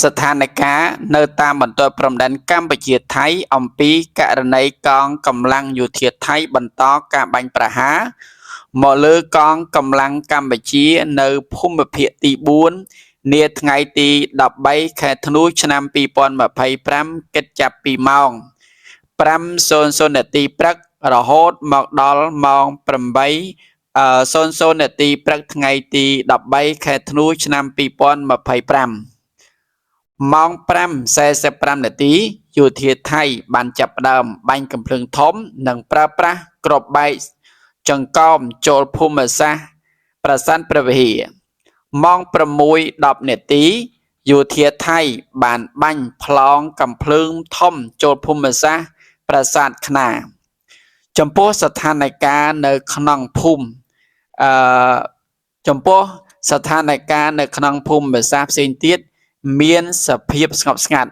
ស្ថានភាពនៅតាមបន្ទាត់ព្រំដែនកម្ពុជាថៃអំពីករណីកងកម្លាំងយោធាថៃបន្តការបាញ់ប្រហារមកលើកងកម្លាំងកម្ពុជានៅភូមិភាគទី4នាថ្ងៃទី13ខែធ្នូឆ្នាំ2025គិតចាប់ពីម៉ោង 5:00 នាទីព្រឹករហូតមកដល់ម៉ោង 8:00 នាទីព្រឹកថ្ងៃទី13ខែធ្នូឆ្នាំ2025 ម៉ោង 5:45 នាទីយោធាថៃបានចាប់ផ្ដើមបាញ់កាំភ្លើងធំនិងប្រើប្រាស់គ្រាប់បែកចង្កោមចូលភូមិសាស្ត្រប្រាសាទព្រះវិហារម៉ោង 6:10 នាទីយោធាថៃបានបាញ់ប្លង់កាំភ្លើងធំចូលភូមិសាស្ត្រប្រាសាទខ្នារចំពោះស្ថានភាពនៅក្នុងភូមិសាស្ត្រផ្សេងទៀតមានសភាពស្ងប់ស្ងាត់